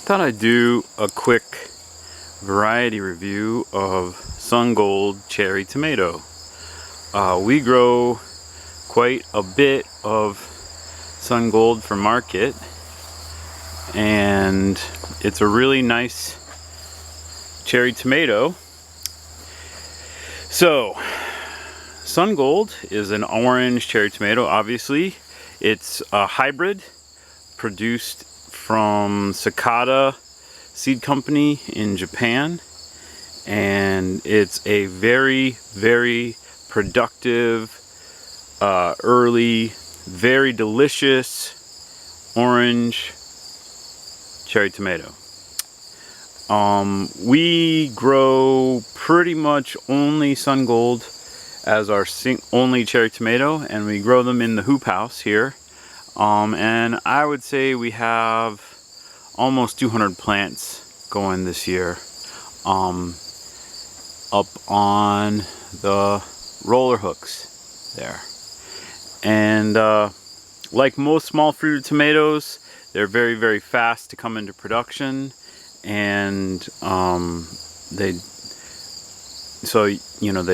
Thought I'd do a quick variety review of Sungold cherry tomato. We grow quite a bit of Sungold for market, and it's a really nice cherry tomato. So, Sungold is an orange cherry tomato. Obviously, it's a hybrid produced from Cicada Seed Company in Japan, and it's a very productive, early, very delicious orange cherry tomato. We grow pretty much only Sungold as our only cherry tomato, and we grow them in the hoop house here. And I would say we have almost 200 plants going this year up on the roller hooks there. And like most small fruited tomatoes, they're very fast to come into production, and they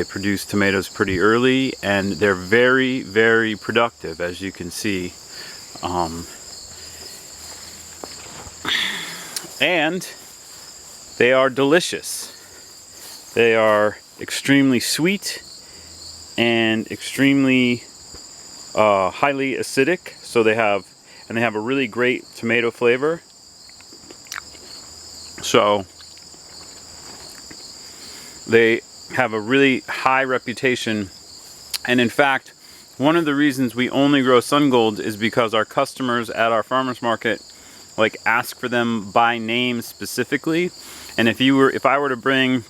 produce tomatoes pretty early, and they're very productive, as you can see. And they are delicious. They are extremely sweet and extremely highly acidic. So they have a really great tomato flavor. So they have a really high reputation, and in fact, one of the reasons we only grow Sungold is because our customers at our farmers market ask for them by name specifically. And if I were to bring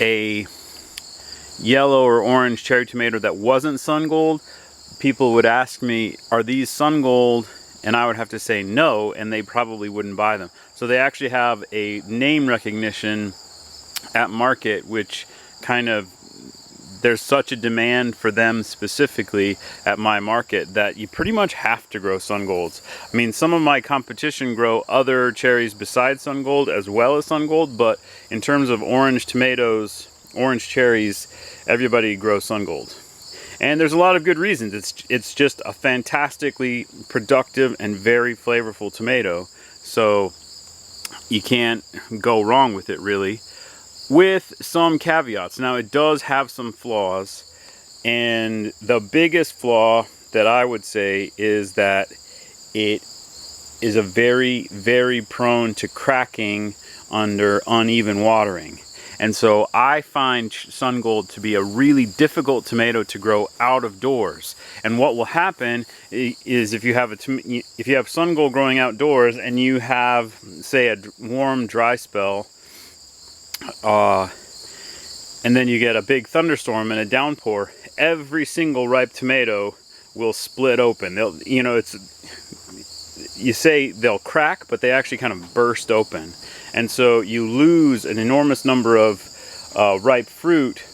a yellow or orange cherry tomato that wasn't Sungold, people would ask me, are these Sungold? And I would have to say no, and they probably wouldn't buy them. So they actually have a name recognition at market, which there's such a demand for them specifically at my market that you pretty much have to grow Sungolds. I mean, some of my competition grow other cherries besides Sungold as well as Sungold, but in terms of orange tomatoes, orange cherries, everybody grows Sungold. And there's a lot of good reasons. It's just a fantastically productive and very flavorful tomato. So you can't go wrong with it, really. With some caveats. Now, it does have some flaws, and the biggest flaw that I would say is that it is a very prone to cracking under uneven watering. And so I find Sungold to be a really difficult tomato to grow out of doors. And what will happen is if you have Sungold growing outdoors and you have, say, a warm, dry spell, and then you get a big thunderstorm and a downpour, every single ripe tomato will split open. You say they'll crack, but they actually kind of burst open. And so you lose an enormous number of ripe fruit,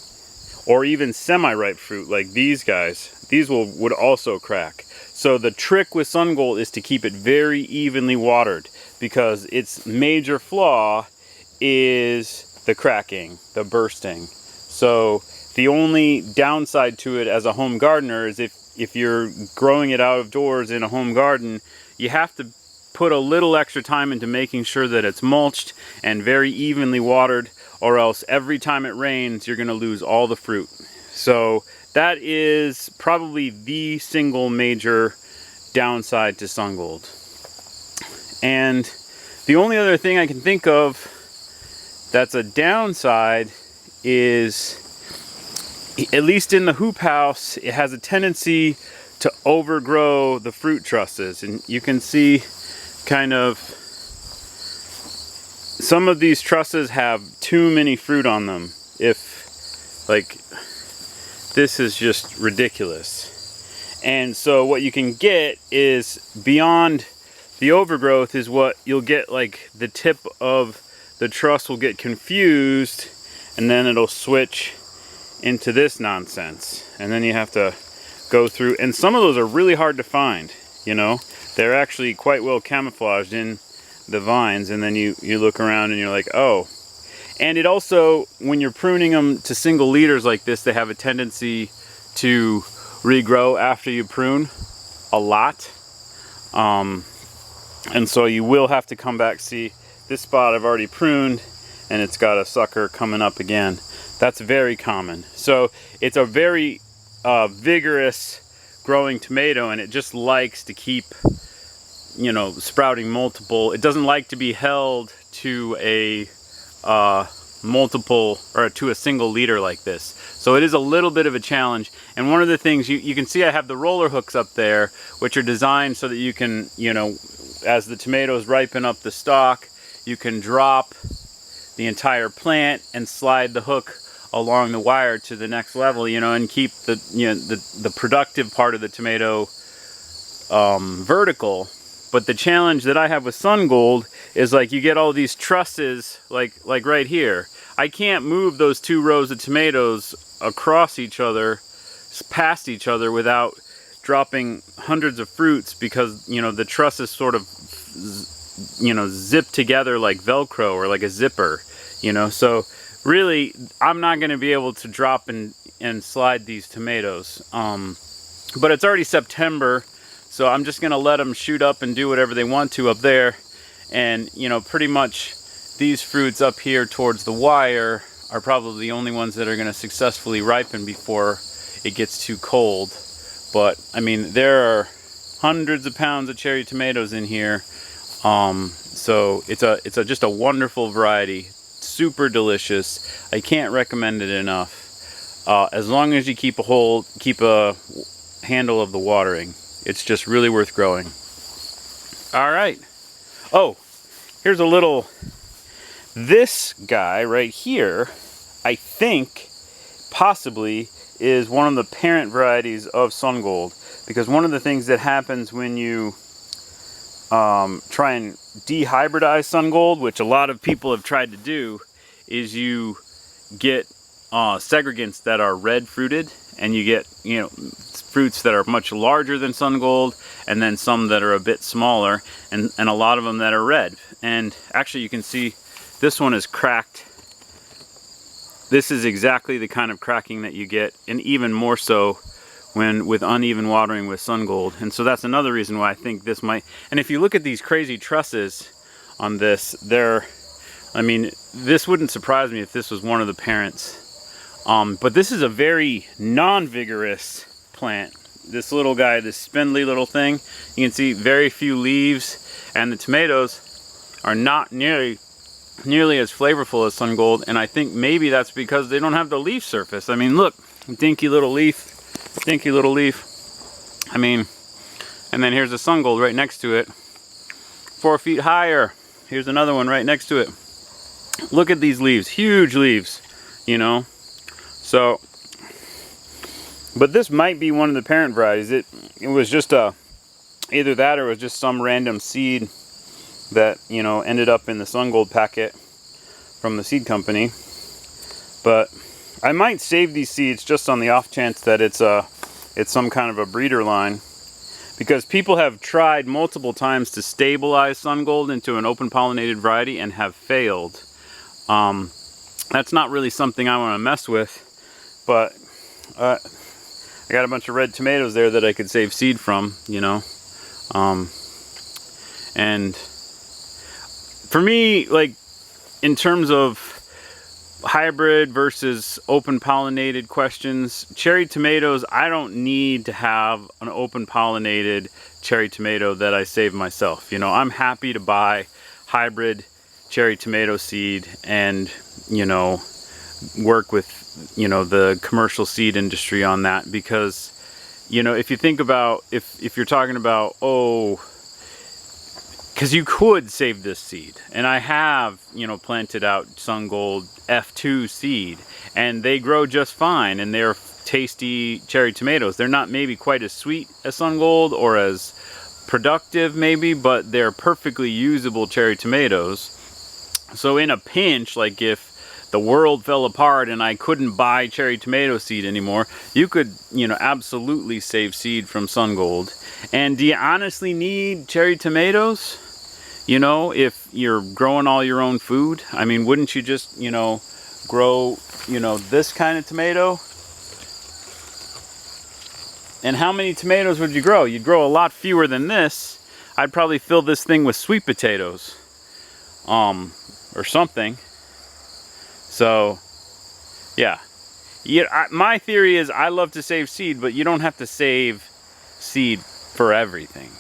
or even semi-ripe fruit like these guys. These would also crack. So the trick with Sungold is to keep it very evenly watered, because its major flaw is the cracking, the bursting. So the only downside to it as a home gardener is if you're growing it out of doors in a home garden, you have to put a little extra time into making sure that it's mulched and very evenly watered, or else every time it rains you're going to lose all the fruit. So that is probably the single major downside to Sungold. And the only other thing I can think of that's a downside is, at least in the hoop house, it has a tendency to overgrow the fruit trusses. And you can see some of these trusses have too many fruit on them. This is just ridiculous. And so what you can get is, beyond the overgrowth, is what you'll get, the tip of the truss will get confused, and then it'll switch into this nonsense. And then you have to go through, and some of those are really hard to find. you know. They're actually quite well camouflaged in the vines, and then you look around and you're like, oh. And it also, when you're pruning them to single leaders like this, they have a tendency to regrow after you prune a lot. And so you will have to come back. See, this spot I've already pruned, and it's got a sucker coming up again. That's very common. So it's a very vigorous growing tomato, and it just likes to keep, you know, sprouting multiple. It doesn't like to be held to a multiple, or to a single leader like this. So it is a little bit of a challenge. And one of the things you can see, I have the roller hooks up there, which are designed so that you can, you know, as the tomatoes ripen up the stalk, you can drop the entire plant and slide the hook along the wire to the next level, you know, and keep the, you know, the productive part of the tomato vertical. But the challenge that I have with Sungold is, like, you get all these trusses, like right here. I can't move those 2 rows of tomatoes across each other, past each other, without dropping hundreds of fruits, because, you know, the trusses sort of, you know, zip together like Velcro or like a zipper, you know. So really, I'm not going to be able to drop and slide these tomatoes. But it's already September, so I'm just going to let them shoot up and do whatever they want to up there. And, you know, pretty much these fruits up here towards the wire are probably the only ones that are going to successfully ripen before it gets too cold. But, I mean, there are hundreds of pounds of cherry tomatoes in here. So it's just a wonderful variety. Super delicious. I can't recommend it enough. As long as you keep a handle of the watering. It's just really worth growing. All right. Oh, here's a little, this guy right here, I think possibly is one of the parent varieties of Sungold, because one of the things that happens when you try and dehybridize Sungold, which a lot of people have tried to do, is you get segregants that are red fruited, and you get, you know, fruits that are much larger than Sungold, and then some that are a bit smaller, and a lot of them that are red. And actually, you can see this one is cracked. This is exactly the kind of cracking that you get, and even more so when with uneven watering with Sungold. And so that's another reason why I think this might. And if you look at these crazy trusses on this, they're, I mean, this wouldn't surprise me if this was one of the parents. But this is a very non-vigorous plant. This little guy, this spindly little thing, you can see very few leaves, and the tomatoes are not nearly as flavorful as Sungold, and I think maybe that's because they don't have the leaf surface. I mean, look, dinky little leaf. I mean, and then here's a Sungold right next to it, 4 feet higher. Here's another one right next to it. Look at these leaves, huge leaves, you know. So, but this might be one of the parent varieties. It was just either that or it was just some random seed that, you know, ended up in the Sungold packet from the seed company. But I might save these seeds just on the off chance that it's some kind of a breeder line, because people have tried multiple times to stabilize Sungold into an open pollinated variety and have failed. That's not really something I want to mess with, but I got a bunch of red tomatoes there that I could save seed from, you know. And for me, like, in terms of hybrid versus open pollinated questions, cherry tomatoes, I don't need to have an open pollinated cherry tomato that I save myself. You know, I'm happy to buy hybrid cherry tomato seed and, you know, work with, you know, the commercial seed industry on that, because, you know, if you think about, if you're talking about, oh, because you could save this seed, and I have, you know, planted out Sungold F2 seed, and they grow just fine, and they're tasty cherry tomatoes. They're not maybe quite as sweet as Sungold or as productive maybe, but they're perfectly usable cherry tomatoes. So in a pinch, like if the world fell apart and I couldn't buy cherry tomato seed anymore, you could, you know, absolutely save seed from Sungold. And do you honestly need cherry tomatoes? You know, if you're growing all your own food, I mean, wouldn't you just, you know, grow, you know, this kind of tomato? And how many tomatoes would you grow? You'd grow a lot fewer than this. I'd probably fill this thing with sweet potatoes, or something. So, yeah. My theory is I love to save seed, but you don't have to save seed for everything.